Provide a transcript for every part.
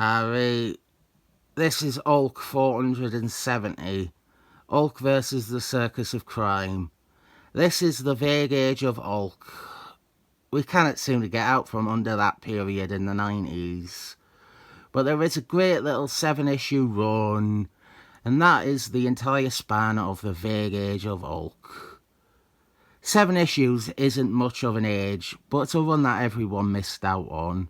Harry, this is Hulk 470. Hulk versus the Circus of Crime. This is the vague age of Hulk. We cannot seem to get out from under that period in the 90s. But there is a great little 7-issue run, and that is the entire span of the vague age of Hulk. 7 issues isn't much of an age, but it's a run that everyone missed out on.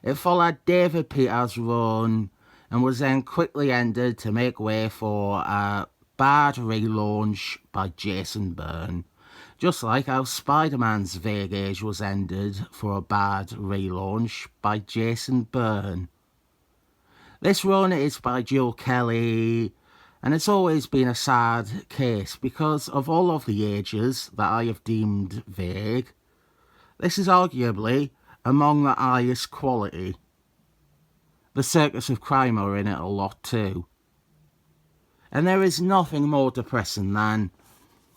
It followed David Peters' run and was then quickly ended to make way for a bad relaunch by Jason Byrne, just like how Spider-Man's vague age was ended for a bad relaunch by Jason Byrne. This run is by Joe Kelly, and it's always been a sad case because of all of the ages that I have deemed vague. This is arguably among the highest quality. The Circus of Crime are in it a lot too. And there is nothing more depressing than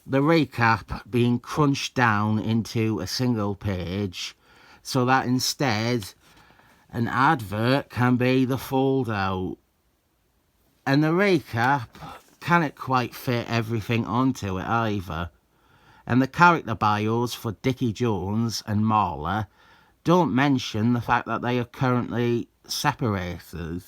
the recap being crunched down into a single page so that instead an advert can be the fold out. And the recap can't quite fit everything onto it either. And the character bios for Dickie Jones and Marlo don't mention the fact that they are currently separated.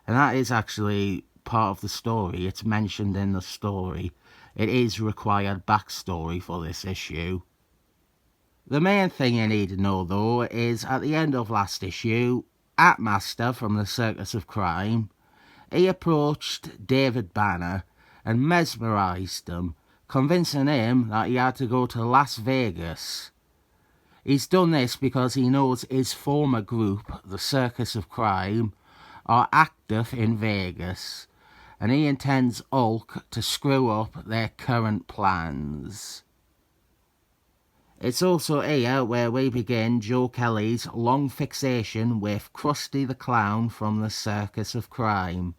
And that is actually part of the story. It's mentioned in the story. It is required backstory for this issue. The main thing you need to know though is at the end of last issue, Atmaster from the Circus of Crime, he approached David Banner and mesmerised him, convincing him that he had to go to Las Vegas. He's done this because he knows his former group, the Circus of Crime, are active in Vegas, and he intends Hulk to screw up their current plans. It's also here where we begin Joe Kelly's long fixation with Krusty the Clown from the Circus of Crime.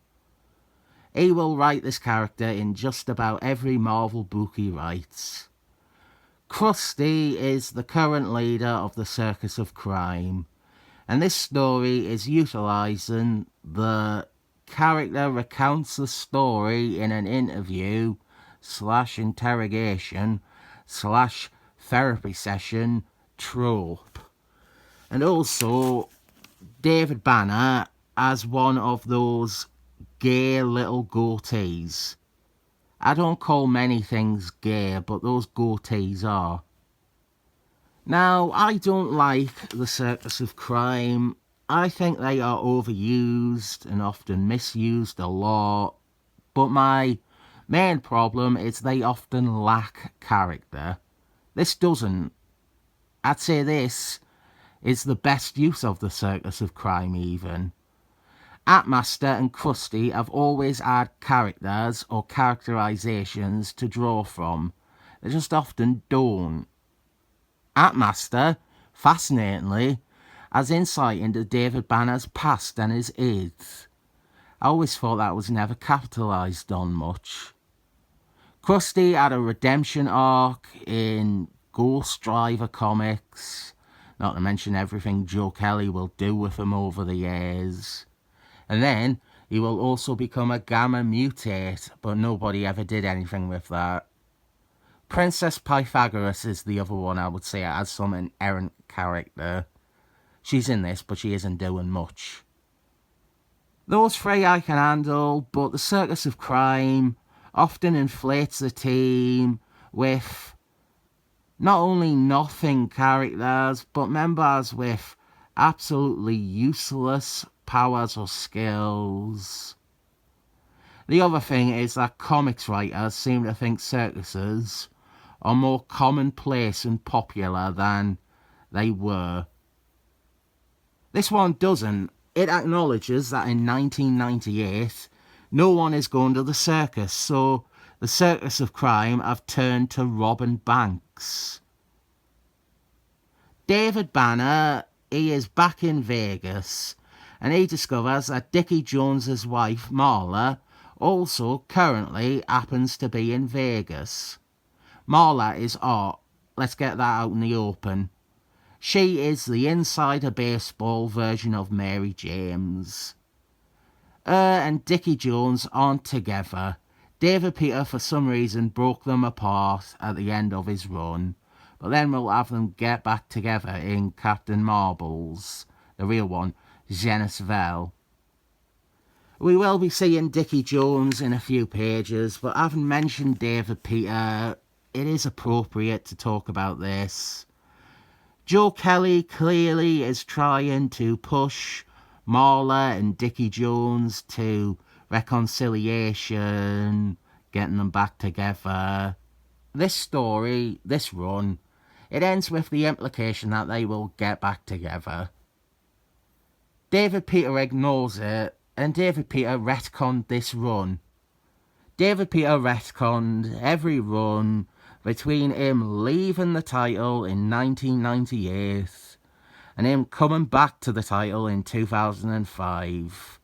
He will write this character in just about every Marvel book he writes. Krusty is the current leader of the Circus of Crime, and this story is utilising the character recounts the story in an interview / interrogation / therapy session trope. And also, David Banner has one of those gay little goatees. I don't call many things gay, but those goatees are. Now, I don't like the Circus of Crime. I think they are overused and often misused a lot. But my main problem is they often lack character. This doesn't. I'd say this is the best use of the Circus of Crime even. Atmaster and Krusty have always had characters or characterizations to draw from. They just often don't. Atmaster, fascinatingly, has insight into David Banner's past and his aids. I always thought that was never capitalised on much. Krusty had a redemption arc in Ghost Driver comics, not to mention everything Joe Kelly will do with him over the years. And then he will also become a gamma mutate, but nobody ever did anything with that. Princess Pythagoras is the other one I would say has some inherent character. She's in this, but she isn't doing much. Those three I can handle, but the Circus of Crime often inflates the team with not only nothing characters, but members with absolutely useless powers or skills. The other thing is that comics writers seem to think circuses are more commonplace and popular than they were. This one doesn't. It acknowledges that in 1998 no one is going to the circus, so the Circus of Crime have turned to robbing banks. David Banner, he is back in Vegas, and he discovers that Dickie Jones's wife, Marlo, also currently happens to be in Vegas. Marlo is hot. Let's get that out in the open. She is the insider baseball version of Mary James. And Dickie Jones aren't together. David Peter, for some reason, broke them apart at the end of his run. But then we'll have them get back together in Captain Marbles, the real one, Genesville. We will be seeing Dickie Jones in a few pages, but having mentioned David Peter, it is appropriate to talk about this. Joe Kelly clearly is trying to push Marlo and Dickie Jones to reconciliation, getting them back together. This story, this run, it ends with the implication that they will get back together. David Peter ignores it, and David Peter retconned this run. David Peter retconned every run between him leaving the title in 1998 and him coming back to the title in 2005.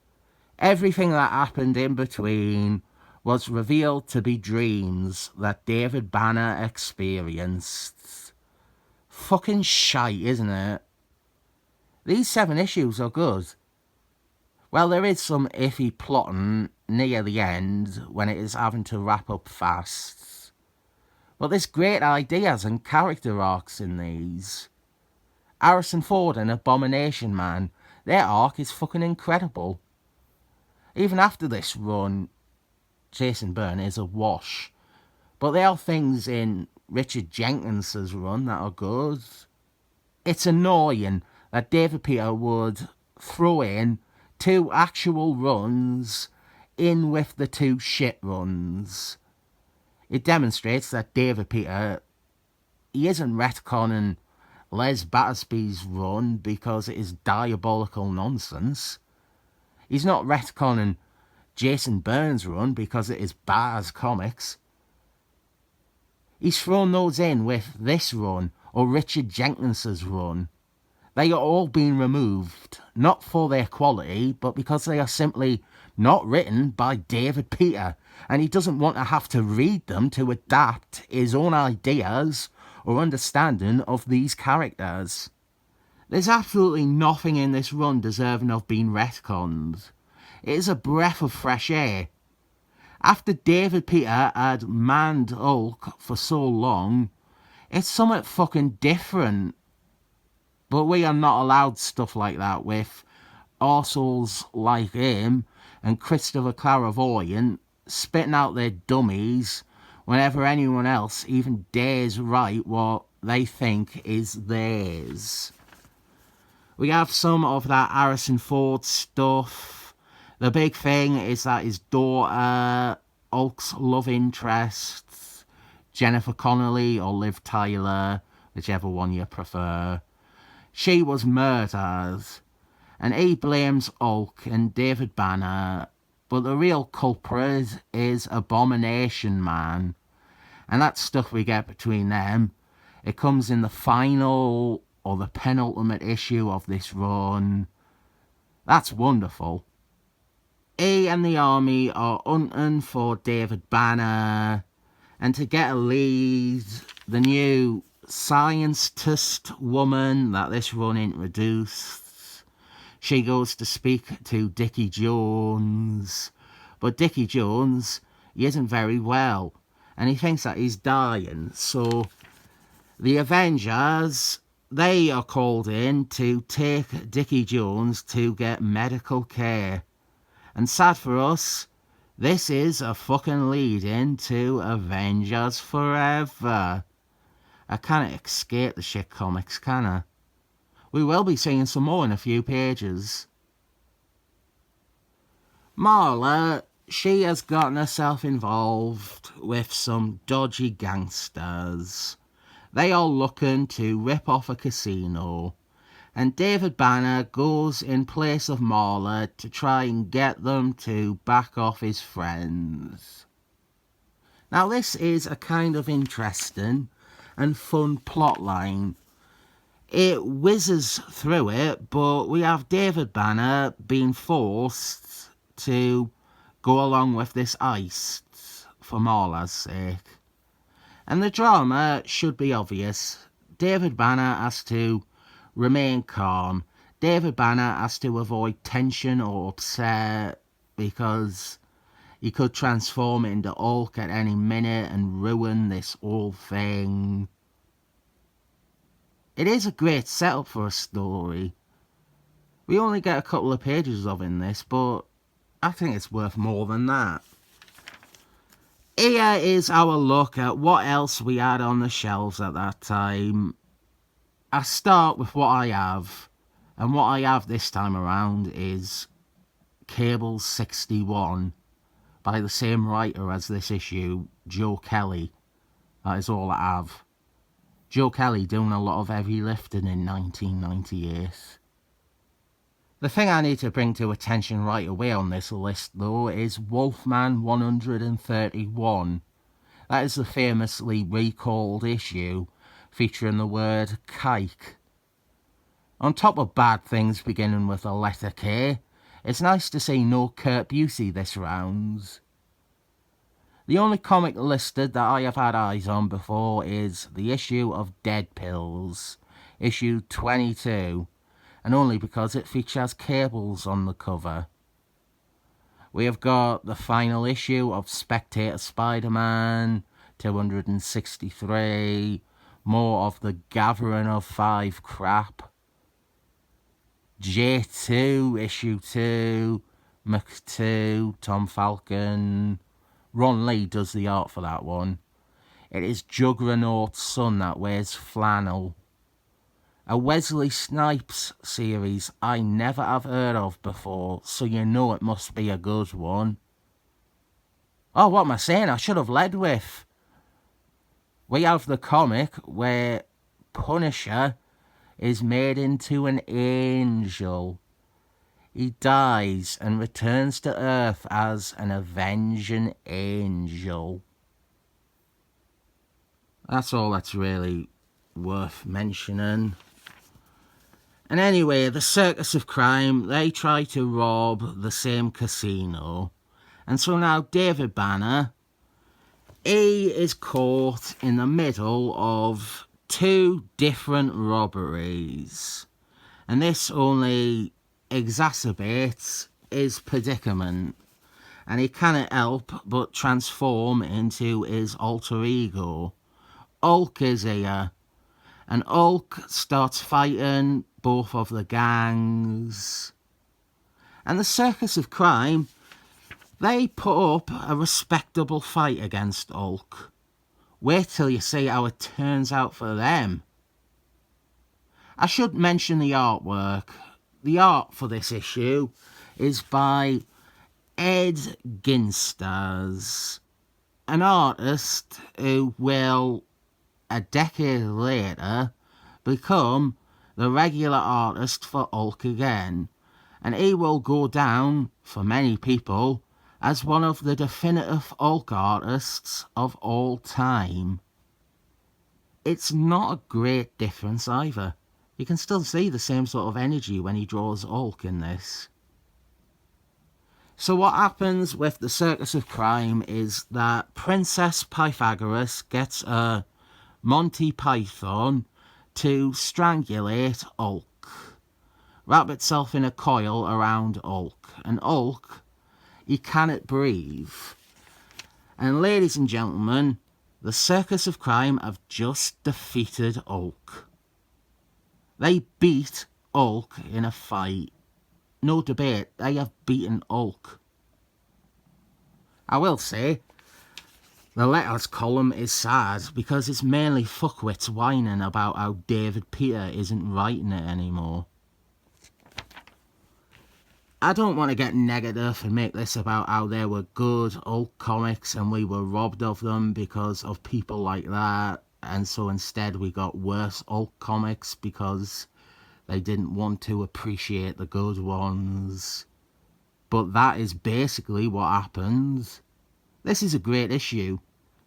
Everything that happened in between was revealed to be dreams that David Banner experienced. Fucking shite, isn't it? These 7 issues are good. Well, there is some iffy plotting near the end when it is having to wrap up fast. But there's great ideas and character arcs in these. Harrison Ford and Abomination Man, their arc is fucking incredible. Even after this run, Jason Byrne is a wash. But there are things in Richard Jenkins's run that are good. It's annoying that David Peter would throw in 2 actual runs in with the 2 shit runs. It demonstrates that David Peter, he isn't retconning Les Battersby's run because it is diabolical nonsense. He's not retconning Jason Byrne's run because it is Baz Comics. He's thrown those in with this run or Richard Jenkins's run. They are all being removed, not for their quality, but because they are simply not written by David Peter, and he doesn't want to have to read them to adapt his own ideas or understanding of these characters. There's absolutely nothing in this run deserving of being retconned. It is a breath of fresh air. After David Peter had manned Hulk for so long, it's somewhat fucking different. But we are not allowed stuff like that with arseholes like him and Christopher Clairvoyant spitting out their dummies whenever anyone else even dares write what they think is theirs. We have some of that Harrison Ford stuff. The big thing is that his daughter, Hulk's love interest, Jennifer Connelly or Liv Tyler, whichever one you prefer, she was murdered, and he blames Hulk and David Banner, but the real culprit is Abomination Man, and that stuff we get between them, it comes in the final or the penultimate issue of this run. That's wonderful. He and the army are hunting for David Banner, and to get a lead, the new scientist woman that this run introduced, she goes to speak to Dickie Jones, but Dickie Jones, he isn't very well, and he thinks that he's dying, so the Avengers, they are called in to take Dickie Jones to get medical care, and sad for us, this is a fucking lead-in to Avengers Forever. I can't escape the shit comics, can I? We will be seeing some more in a few pages. Marlo, she has gotten herself involved with some dodgy gangsters. They are looking to rip off a casino, and David Banner goes in place of Marlo to try and get them to back off his friends. Now this is a kind of interesting and fun plotline. It whizzes through it, but we have David Banner being forced to go along with this heist for Marlo's sake. And the drama should be obvious. David Banner has to remain calm. David Banner has to avoid tension or upset because he could transform into Hulk at any minute and ruin this whole thing. It is a great setup for a story. We only get a couple of pages of in this, but I think it's worth more than that. Here is our look at what else we had on the shelves at that time. I start with what I have, and what I have this time around is Cable 61 by the same writer as this issue, Joe Kelly. That is all I have. Joe Kelly doing a lot of heavy lifting in 1998. The thing I need to bring to attention right away on this list, though, is Wolfman 131. That is the famously recalled issue featuring the word kike. On top of bad things beginning with a letter K, it's nice to see no Kurt Busey this round. The only comic listed that I have had eyes on before is the issue of Dead Pills, issue 22, and only because it features Cables on the cover. We have got the final issue of Spectator Spider-Man, 263, more of the Gathering of 5 crap, J2, issue 2, Mc2, Tom Falcon. Ron Lee does the art for that one. It is Juggernaut's son that wears flannel. A Wesley Snipes series I never have heard of before, so you know it must be a good one. Oh, what am I saying? I should have led with. We have the comic where Punisher is made into an angel. He dies and returns to Earth as an avenging angel. That's all that's really worth mentioning. And anyway, the Circus of Crime, they try to rob the same casino. And so now David Banner, he is caught in the middle of 2 different robberies. And this only exacerbates his predicament, and he cannot help but transform into his alter ego. Hulk is here, and Hulk starts fighting both of the gangs. And the Circus of Crime, they put up a respectable fight against Hulk. Wait till you see how it turns out for them. I should mention the artwork. The art for this issue is by Ed Ginsters, an artist who will, a decade later, become the regular artist for Hulk again, and he will go down, for many people, as one of the definitive Hulk artists of all time. It's not a great difference either. You can still see the same sort of energy when he draws Hulk in this. So what happens with the Circus of Crime is that Princess Pythagoras gets a Monty Python to strangulate Hulk, wrap itself in a coil around Hulk, and Hulk, he cannot breathe. And ladies and gentlemen, the Circus of Crime have just defeated Hulk. They beat Hulk in a fight. No debate, they have beaten Hulk. I will say, the letters column is sad because it's mainly fuckwits whining about how David Peter isn't writing it anymore. I don't want to get negative and make this about how there were good Hulk comics and we were robbed of them because of people like that, and so instead we got worse Hulk comics because they didn't want to appreciate the good ones. But that is basically what happens. This is a great issue.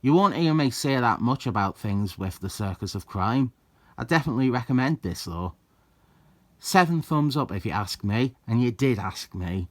You won't hear me say that much about things with the Circus of Crime. I definitely recommend this though. 7 thumbs up if you ask me, and you did ask me.